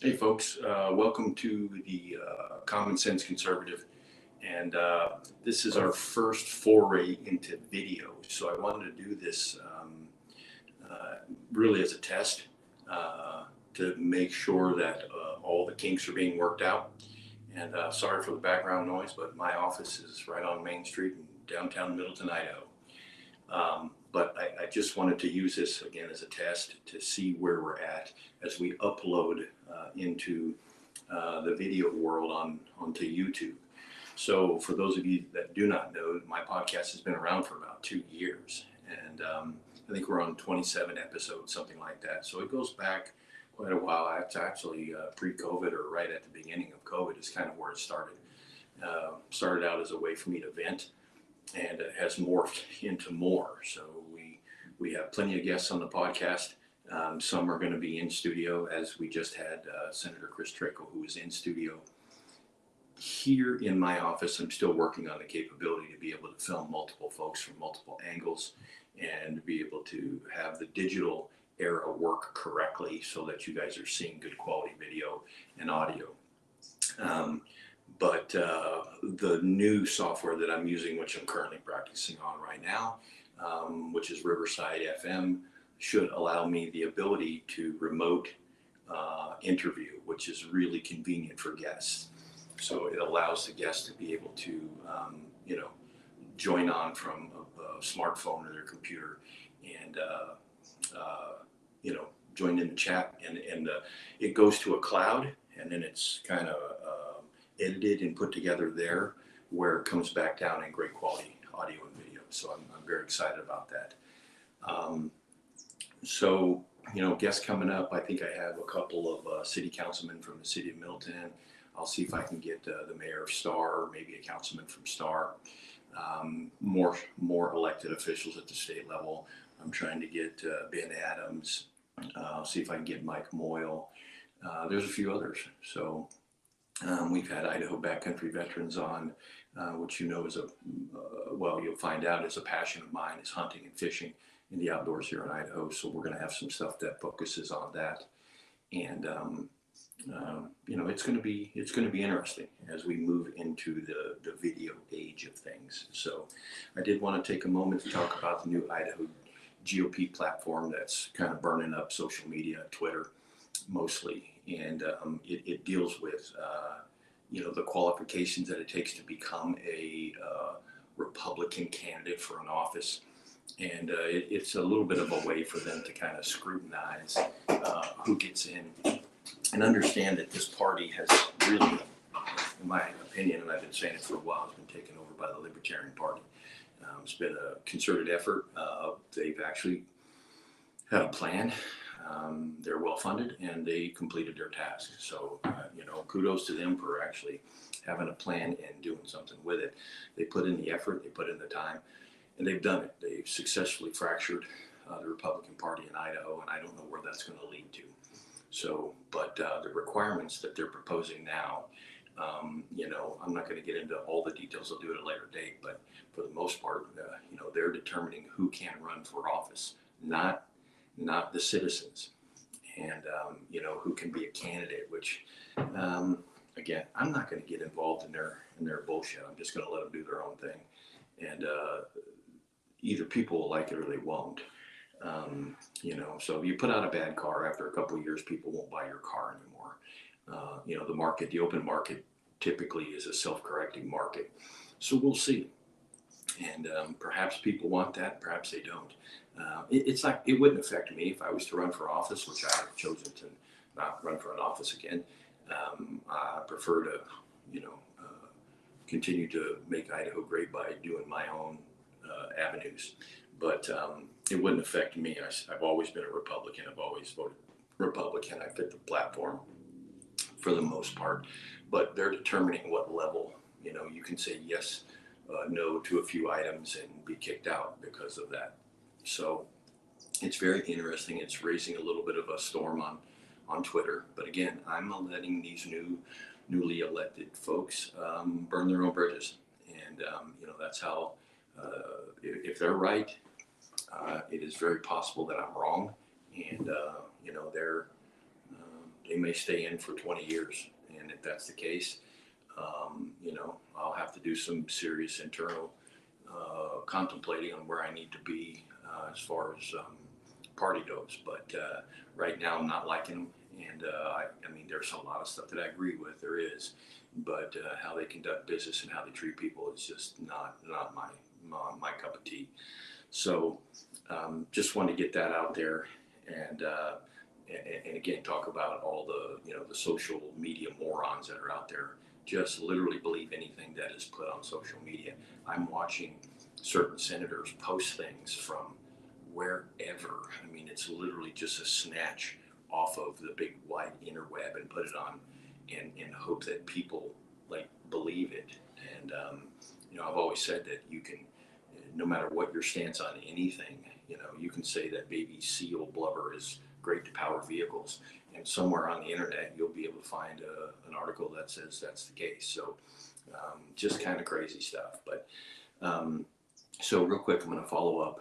Hey, folks, welcome to the Common Sense Conservative. And this is our first foray into video. So I wanted to do this really as a test to make sure that all the kinks are being worked out. And sorry for the background noise, but my office is right on Main Street in downtown Middleton, Idaho. But I just wanted to use this again as a test to see where we're at as we upload into the video world onto YouTube. So for those of you that do not know, my podcast has been around for about 2 years, and I think we're on 27 episodes, something like that. So it goes back quite a while. It's actually pre-COVID or right at the beginning of COVID is kind of where it started. Started out as a way for me to vent, and it has morphed into more. So we have plenty of guests on the podcast. Some are going to be in studio, as we just had Senator Chris Trackel, who was in studio. Here in my office, I'm still working on the capability to be able to film multiple folks from multiple angles and be able to have the digital era work correctly so that you guys are seeing good quality video and audio. But the new software that I'm using, which I'm currently practicing on right now, which is Riverside FM, should allow me the ability to remote interview, which is really convenient for guests. So it allows the guests to be able to, join on from a smartphone or their computer and, join in the chat. And it goes to a cloud, and then it's kind of edited and put together there, where it comes back down in great quality audio and video. So I'm very excited about that. So, guests coming up, I think I have a couple of city councilmen from the city of Middleton. I'll see if I can get the mayor of Star, or maybe a councilman from Star. More elected officials at the state level. I'm trying to get Ben Adams. I'll see if I can get Mike Moyle. There's a few others. So we've had Idaho Backcountry Veterans on, which is you'll find out is a passion of mine, is hunting and fishing in the outdoors here in Idaho. So we're going to have some stuff that focuses on that. And it's going to be interesting as we move into the video age of things. So I did want to take a moment to talk about the new Idaho GOP platform that's kind of burning up social media, Twitter mostly, and it deals with the qualifications that it takes to become a Republican candidate for an office. And it's a little bit of a way for them to kind of scrutinize who gets in, and understand that this party has really, in my opinion, and I've been saying it for a while, has been taken over by the Libertarian Party. It's been a concerted effort. They've actually had a plan. They're well funded, and they completed their task. So, kudos to them for actually having a plan and doing something with it. They put in the effort, they put in the time, and they've done it. They've successfully fractured the Republican Party in Idaho, and I don't know where that's going to lead to. So, but the requirements that they're proposing now, I'm not going to get into all the details. I'll do it at a later date. But for the most part, they're determining who can run for office, not the citizens, and who can be a candidate. Which, again, I'm not going to get involved in their bullshit. I'm just going to let them do their own thing, and either people will like it or they won't. So if you put out a bad car, after a couple of years, people won't buy your car anymore. The open market typically is a self-correcting market. So we'll see. And perhaps people want that, perhaps they don't. It's like, it wouldn't affect me if I was to run for office, which I have chosen to not run for an office again. I prefer to, continue to make Idaho great by doing my own avenues. But it wouldn't affect me. I've always been a Republican. I've always voted Republican. I fit the platform for the most part. But they're determining what level. You can say yes, no to a few items and be kicked out because of that. So it's very interesting. It's raising a little bit of a storm on Twitter. But again, I'm letting these newly elected folks burn their own bridges. And, that's how, if they're right, it is very possible that I'm wrong. And, they may stay in for 20 years. And if that's the case, I'll have to do some serious internal contemplating on where I need to be as far as party goes. But right now, I'm not liking them. And I mean, there's a lot of stuff that I agree with. There is, but how they conduct business and how they treat people is just not my cup of tea. So just want to get that out there, and again talk about all the social media morons that are out there. Just literally believe anything that is put on social media. I'm watching certain senators post things from wherever. I mean, it's literally just a snatch off of the big wide interweb and put it on, and hope that people like believe it. And I've always said that you can, no matter what your stance on anything, you can say that baby seal blubber is great to power vehicles, and somewhere on the internet you'll be able to find an article that says that's the case. So just kind of crazy stuff. But so real quick, I'm going to follow up.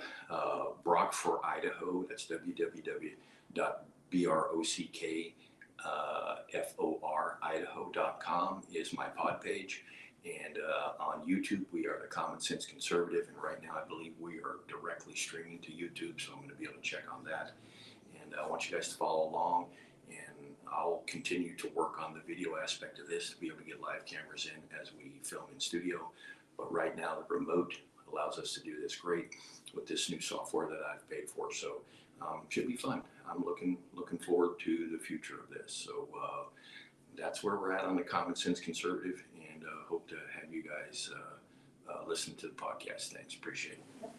Brock for Idaho. That's www.brockForidaho.com is my pod page. And on YouTube, we are the Common Sense Conservative. And right now, I believe we are directly streaming to YouTube. So I'm going to be able to check on that. And I want you guys to follow along. And I'll continue to work on the video aspect of this to be able to get live cameras in as we film in studio. But right now, the remote allows us to do this great with this new software that I've paid for. So should be fun. I'm looking forward to the future of this. So that's where we're at on the Common Sense Conservative, and hope to have you guys listen to the podcast. Thanks. Appreciate it.